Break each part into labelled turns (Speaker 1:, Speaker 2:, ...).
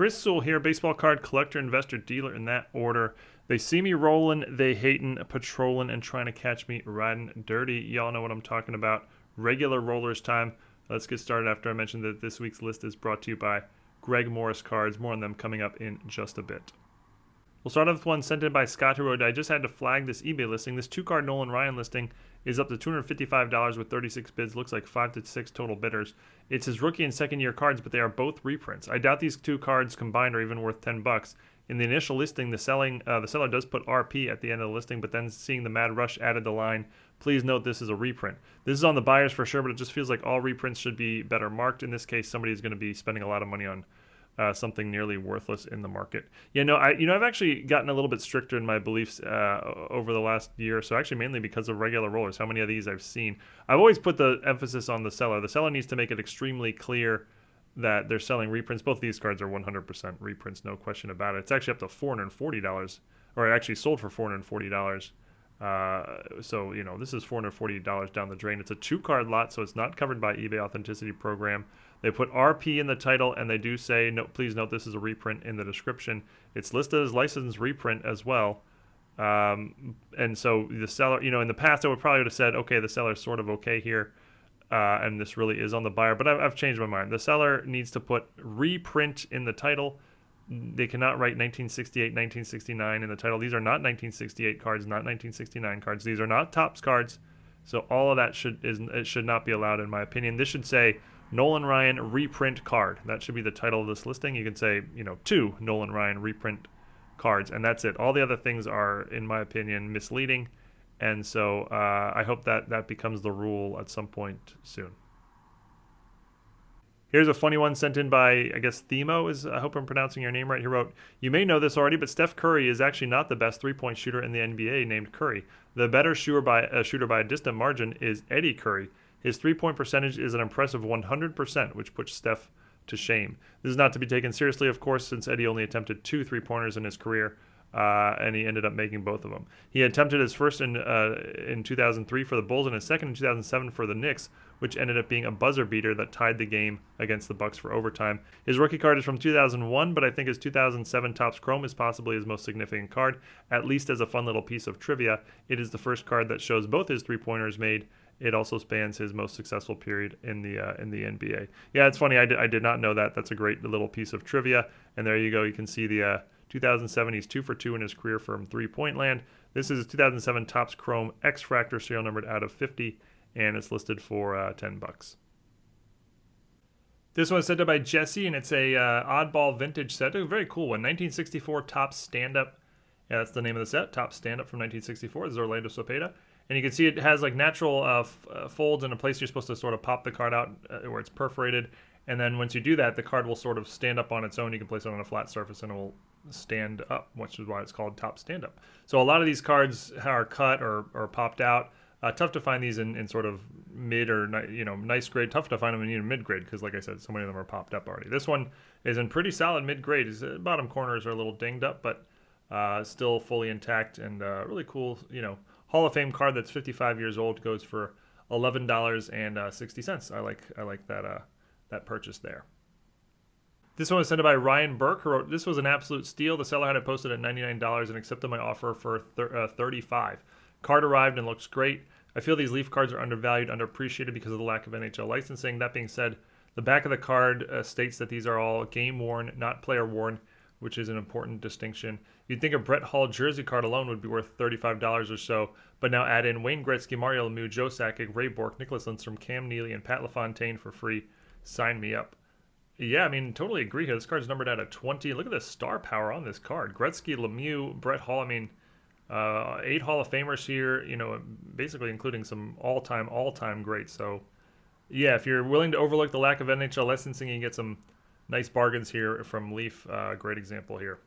Speaker 1: Chris Sewall here, baseball card collector, investor, dealer in that order. They see me rolling, they hating, patrolling, and trying to catch me riding dirty. Y'all know what I'm talking about. Regular rollers time. Let's get started after I mentioned that this week's list is brought to you by Greg Morris Cards. More on them coming up in just a bit. We'll start off with one sent in by Scott, who wrote, I just had to flag this eBay listing. This 2-card Nolan Ryan listing is up to $255 with 36 bids. Looks like 5 to 6 total bidders. It's his rookie and second-year cards, but they are both reprints. I doubt these 2 cards combined are even worth $10. In the initial listing, the seller does put RP at the end of the listing, but then seeing the Mad Rush added the line, please note this is a reprint. This is on the buyers for sure, but it just feels like all reprints should be better marked. In this case, somebody's going to be spending a lot of money on something nearly worthless in the market. Yeah, no, I've actually gotten a little bit stricter in my beliefs over the last year or so, actually mainly because of regular rollers, how many of these I've seen. I've always put the emphasis on the seller. The seller needs to make it extremely clear that they're selling reprints. Both these cards are 100% reprints, no question about it. It's actually up to $440, or it actually sold for $440. So, you know, this is $440 down the drain. It's a 2-card lot, so it's not covered by eBay Authenticity Program. They put RP in the title, and they do say, no, please note this is a reprint in the description. It's listed as licensed reprint as well. And so the seller, you know, in the past, I would probably have said, okay, the seller's sort of okay here, and this really is on the buyer. But I've changed my mind. The seller needs to put reprint in the title. They cannot write 1968, 1969 in the title. These are not 1968 cards, not 1969 cards. These are not Topps cards. So all of that should not be allowed, in my opinion. This should say Nolan Ryan reprint card. That should be the title of this listing. You can say, you know, 2 Nolan Ryan reprint cards, and that's it. All the other things are, in my opinion, misleading. And so I hope that becomes the rule at some point soon. Here's a funny one sent in by, I guess, Themo. I hope I'm pronouncing your name right. He wrote, you may know this already, but Steph Curry is actually not the best three-point shooter in the NBA named Curry. The better shooter by a distant margin is Eddie Curry. His three-point percentage is an impressive 100%, which puts Steph to shame. This is not to be taken seriously, of course, since Eddie only attempted 2 3-pointers in his career, and he ended up making both of them. He attempted his first in 2003 for the Bulls and his second in 2007 for the Knicks, which ended up being a buzzer beater that tied the game against the Bucks for overtime. His rookie card is from 2001, but I think his 2007 Topps Chrome is possibly his most significant card, at least as a fun little piece of trivia. It is the first card that shows both his 3-pointers made. It also spans his most successful period in the NBA. Yeah, it's funny. I did not know that. That's a great little piece of trivia. And there you go. You can see the 2007. He's 2 for 2 in his career from 3-point land. This is his 2007 Topps Chrome X-Fractor, serial numbered out of 50, and it's listed for $10. This one is sent in by Jesse, and it's a oddball vintage set. A very cool one. 1964 Topps Stand-Up. Yeah, that's the name of the set. Topps Stand-Up from 1964. This is Orlando Cepeda. And you can see it has like natural folds in a place you're supposed to sort of pop the card out where it's perforated. And then once you do that, the card will sort of stand up on its own. You can place it on a flat surface and it will stand up, which is why it's called Topps Stand-Up. So a lot of these cards are cut or popped out. Tough to find these in sort of mid or nice grade. Tough to find them in even mid grade because, like I said, so many of them are popped up already. This one is in pretty solid mid grade. His bottom corners are a little dinged up, but still fully intact and really cool. Hall of Fame card that's 55 years old, goes for $11.60. I like that purchase there. This one was sent by Ryan Burke, who wrote, this was an absolute steal. The seller had it posted at $99 and accepted my offer for $35. Card arrived and looks great. I feel these Leaf cards are undervalued, underappreciated because of the lack of NHL licensing. That being said, the back of the card states that these are all game-worn, not player-worn, which is an important distinction. You'd think a Brett Hall jersey card alone would be worth $35 or so, but now add in Wayne Gretzky, Mario Lemieux, Joe Sakic, Ray Bourque, Nicholas Lindstrom, Cam Neely, and Pat LaFontaine for free. Sign me up. Yeah, I mean, totally agree here. This card's numbered out of 20. Look at the star power on this card. Gretzky, Lemieux, Brett Hall. I mean, 8 Hall of Famers here, basically including some all-time greats. So, yeah, if you're willing to overlook the lack of NHL licensing, you can get some nice bargains here from Leaf. Great example here.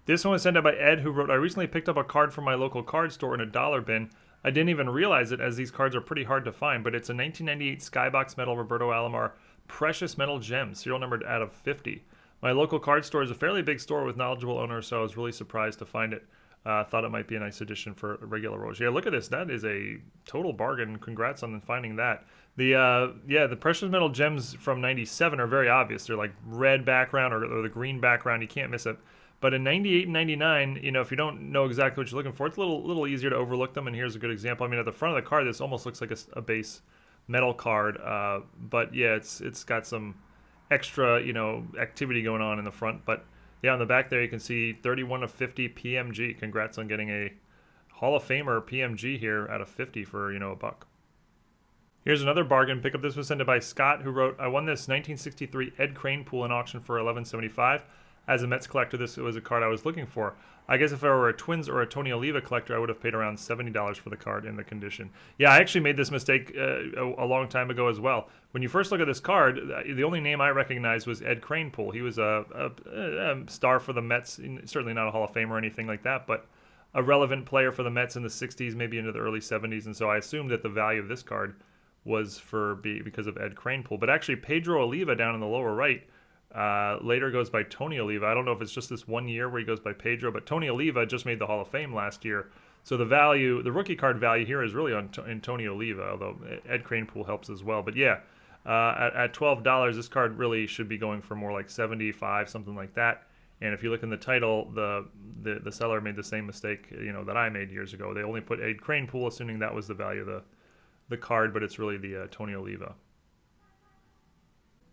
Speaker 1: This one was sent out by Ed, who wrote, I recently picked up a card from my local card store in a dollar bin. I didn't even realize it, as these cards are pretty hard to find, but it's a 1998 Skybox Metal Roberto Alomar Precious Metal Gem, serial numbered out of 50. My local card store is a fairly big store with knowledgeable owners, so I was really surprised to find it. Thought it might be a nice addition for regular rollers. Yeah, look at this. That is a total bargain. Congrats on finding that. The precious metal gems from 97 are very obvious. They're like red background or the green background. You can't miss it. But in 98 and 99, if you don't know exactly what you're looking for, it's a little easier to overlook them. And here's a good example. I mean, at the front of the card, this almost looks like a base metal card. But yeah, it's got some extra, activity going on in the front. But yeah, on the back there, you can see 31 of 50 PMG. Congrats on getting a Hall of Famer PMG here out of 50 for, a buck. Here's another bargain pickup. This was sent by Scott, who wrote, I won this 1963 Ed Kranepool in auction for $11.75. As a Mets collector, this was a card I was looking for. I guess if I were a Twins or a Tony Oliva collector, I would have paid around $70 for the card in the condition. Yeah, I actually made this mistake a long time ago as well. When you first look at this card, the only name I recognized was Ed Kranepool. He was a star for the Mets, certainly not a Hall of Fame or anything like that, but a relevant player for the Mets in the 60s, maybe into the early 70s, and so I assumed that the value of this card was because of Ed Kranepool. But actually, Pedro Oliva down in the lower right later goes by Tony Oliva. I don't know if it's just this 1 year where he goes by Pedro, but Tony Oliva just made the Hall of Fame last year. So the rookie card value here is really in Tony Oliva, although Ed Kranepool helps as well. But yeah, at $12, this card really should be going for more like $75, something like that. And if you look in the title, the seller made the same mistake that I made years ago. They only put Ed Kranepool, assuming that was the value of the card, but it's really the Tony Oliva.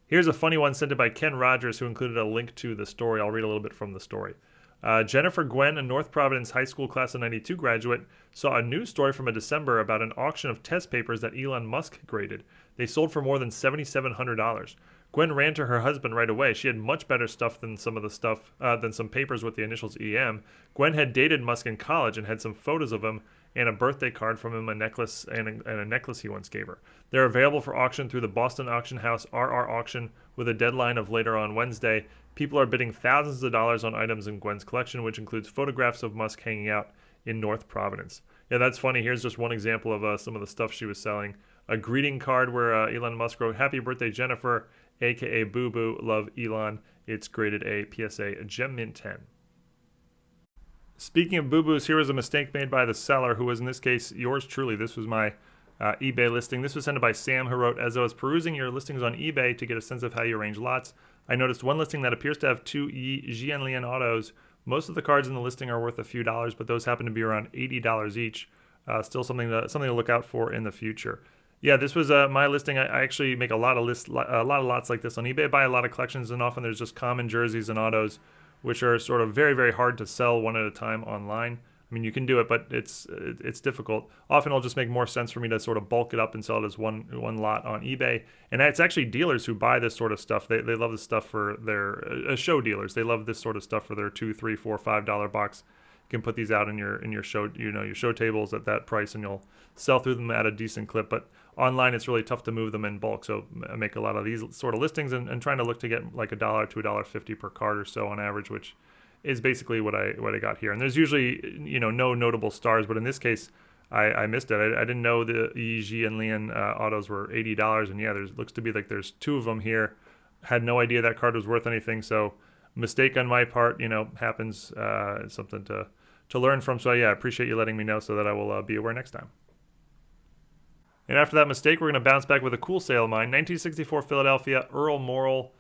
Speaker 1: Here's a funny one sent in by Ken Rodgers, who included a link to the story. I'll read a little bit from the story. Jennifer Gwen, a North Providence High School class of 92 graduate, saw a news story from December about an auction of test papers that Elon Musk graded. They sold for more than $7,700. Gwen ran to her husband right away. She had much better stuff than some papers with the initials EM. Gwen had dated Musk in college and had some photos of him and a birthday card from him, a necklace and a necklace he once gave her. They're available for auction through the Boston auction house RR Auction with a deadline of later on Wednesday. People are bidding thousands of dollars on items in Gwen's collection, which includes photographs of Musk hanging out in North Providence. Yeah, that's funny. Here's just one example of some of the stuff she was selling. A greeting card where Elon Musk wrote, "Happy birthday, Jennifer, aka Boo Boo, love Elon." It's graded a PSA Gem Mint 10. Speaking of boo-boos, here was a mistake made by the seller, who was in this case yours truly. This was my eBay listing. This was sent by Sam, who wrote, as I was perusing your listings on eBay to get a sense of how you arrange lots, I noticed one listing that appears to have two Jianlian autos. Most of the cards in the listing are worth a few dollars, but those happen to be around $80 each. Still something to look out for in the future. Yeah, this was my listing. I actually make a lot of lots like this on eBay. I buy a lot of collections, and often there's just common jerseys and autos, which are sort of very, very hard to sell one at a time online. I mean, you can do it, but it's difficult. Often it'll just make more sense for me to sort of bulk it up and sell it as one lot on eBay. And it's actually dealers who buy this sort of stuff. They love this stuff for their show dealers. They love this sort of stuff for their $2, $3, $4, $5 box. You can put these out in your show, your show tables at that price, and you'll sell through them at a decent clip. But online, it's really tough to move them in bulk. So I make a lot of these sort of listings and trying to look to get like $1 to $1.50 per card or so on average, which is basically what I got here. And there's usually no notable stars, but in this case, I missed it. I didn't know the Jianlian autos were $80, and yeah, looks to be like there's two of them here. Had no idea that card was worth anything, so mistake on my part, happens. It's something to learn from. So yeah, I appreciate you letting me know so that I will be aware next time. And after that mistake, we're going to bounce back with a cool sale of mine. 1964 Philadelphia, Earl Morrall,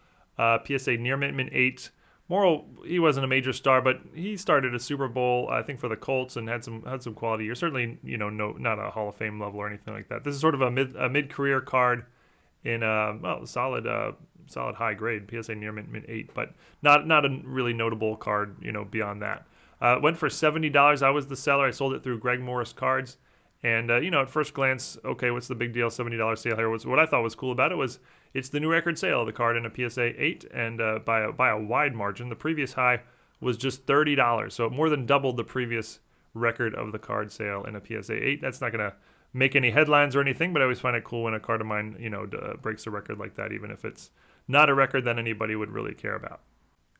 Speaker 1: PSA near mint 8. Morrall, he wasn't a major star, but he started a Super Bowl, I think, for the Colts and had some quality years. Certainly, not a Hall of Fame level or anything like that. This is sort of a mid-career card in solid high grade, PSA near mint 8, but not a really notable card, beyond that. Went for $70. I was the seller. I sold it through Greg Morris Cards. And, at first glance, okay, what's the big deal? $70 sale here. What I thought was cool about it was it's the new record sale of the card in a PSA 8, and by a wide margin. The previous high was just $30, so it more than doubled the previous record of the card sale in a PSA 8. That's not going to make any headlines or anything, but I always find it cool when a card of mine, breaks a record like that, even if it's not a record that anybody would really care about.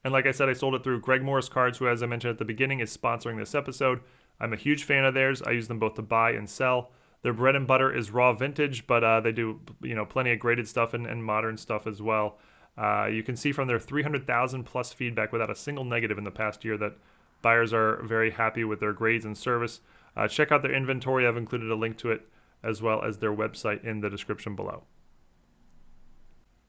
Speaker 1: And like I said, I sold it through Greg Morris Cards, who, as I mentioned at the beginning, is sponsoring this episode. I'm a huge fan of theirs. I use them both to buy and sell. Their bread and butter is raw vintage, but they do plenty of graded stuff and modern stuff as well. You can see from their 300,000 plus feedback without a single negative in the past year that Buyers are very happy with their grades and service. Check out their inventory. I've included a link to it as well as their website in the description below.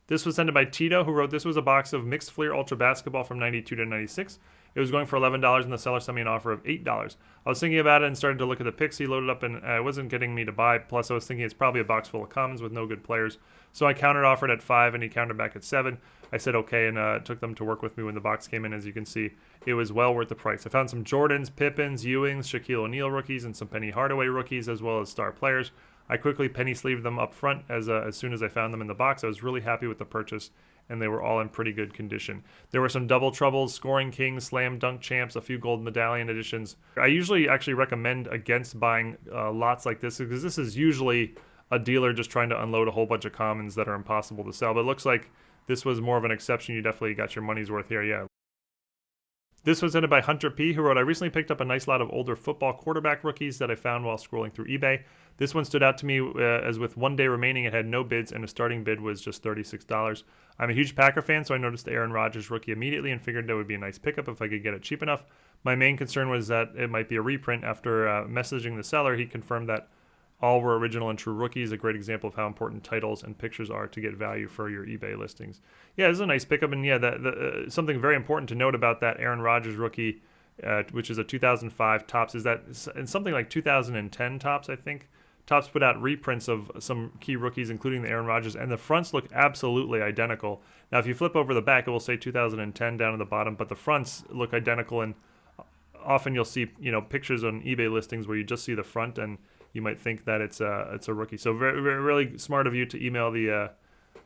Speaker 1: This was sent by Tito, who wrote, this was a box of mixed Fleer Ultra Basketball from 92 to 96. It was going for $11 and the seller sent me an offer of $8. I was thinking about it and started to look at the picks he loaded up and it wasn't getting me to buy. Plus I was thinking it's probably a box full of commons with no good players. So I countered offered at 5 and he countered back at 7. I said okay and took them to work with me when the box came in. As you can see, it was well worth the price. I found some Jordans, Pippins, Ewings, Shaquille O'Neal rookies, and some Penny Hardaway rookies as well as star players. I quickly penny sleeved them up front as soon as I found them in the box. I was really happy with the purchase, and they were all in pretty good condition. There were some double troubles, scoring kings, slam dunk champs, a few gold medallion editions. I usually actually recommend against buying lots like this because this is usually a dealer just trying to unload a whole bunch of commons that are impossible to sell. But it looks like this was more of an exception. You definitely got your money's worth here, yeah. This was sent by Hunter P, who wrote, I recently picked up a nice lot of older football quarterback rookies that I found while scrolling through eBay. This one stood out to me as with 1 day remaining, it had no bids, and the starting bid was just $36. I'm a huge Packer fan, so I noticed the Aaron Rodgers rookie immediately and figured that would be a nice pickup if I could get it cheap enough. My main concern was that it might be a reprint. After messaging the seller, he confirmed that all were original and true rookies, a great example of how important titles and pictures are to get value for your eBay listings. Yeah, this is a nice pickup, and yeah, something very important to note about that Aaron Rodgers rookie, which is a 2005 Topps, is that in something like 2010 Topps, I think, Topps put out reprints of some key rookies, including the Aaron Rodgers, and the fronts look absolutely identical. Now, if you flip over the back, it will say 2010 down at the bottom, but the fronts look identical, and often you'll see, pictures on eBay listings where you just see the front, and you might think that it's a rookie. So very, very, really smart of you to email the,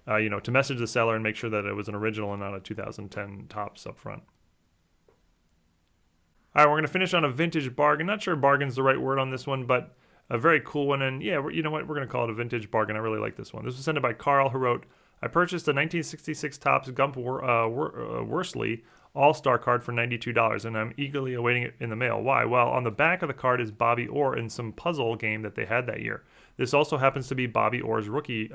Speaker 1: to message the seller and make sure that it was an original and not a 2010 Topps up front. All right, we're going to finish on a vintage bargain. Not sure bargain's the right word on this one, but a very cool one. And yeah, you know what? We're going to call it a vintage bargain. I really like this one. This was sent by Carl, who wrote, I purchased a 1966 Topps Gump Worsley All-Star card for $92, and I'm eagerly awaiting it in the mail. Why? Well, on the back of the card is Bobby Orr in some puzzle game that they had that year. This also happens to be Bobby Orr's rookie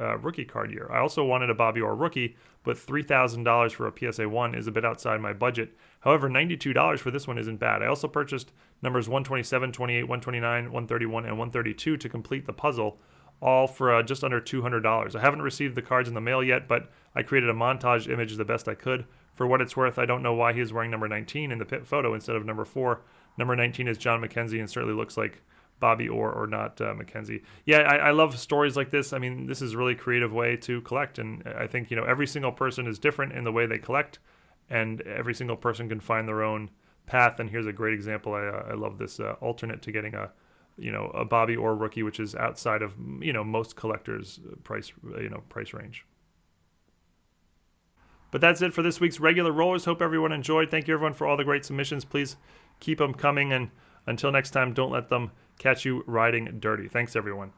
Speaker 1: card year. I also wanted a Bobby Orr rookie, but $3,000 for a PSA 1 is a bit outside my budget. However, $92 for this one isn't bad. I also purchased numbers 127, 28, 129, 131, and 132 to complete the puzzle, all for just under $200. I haven't received the cards in the mail yet, but I created a montage image the best I could. For what it's worth, I don't know why he is wearing number 19 in the photo instead of number 4. Number 19 is John McKenzie and certainly looks like Bobby Orr or not McKenzie. Yeah, I love stories like this. I mean, this is a really creative way to collect, and I think, every single person is different in the way they collect, and every single person can find their own path, and here's a great example. I love this alternate to getting a Bobby Orr rookie, which is outside of, most collectors' price range. But that's it for this week's regular rollers. Hope everyone enjoyed. Thank you, everyone, for all the great submissions. Please keep them coming. And until next time, don't let them catch you riding dirty. Thanks, everyone.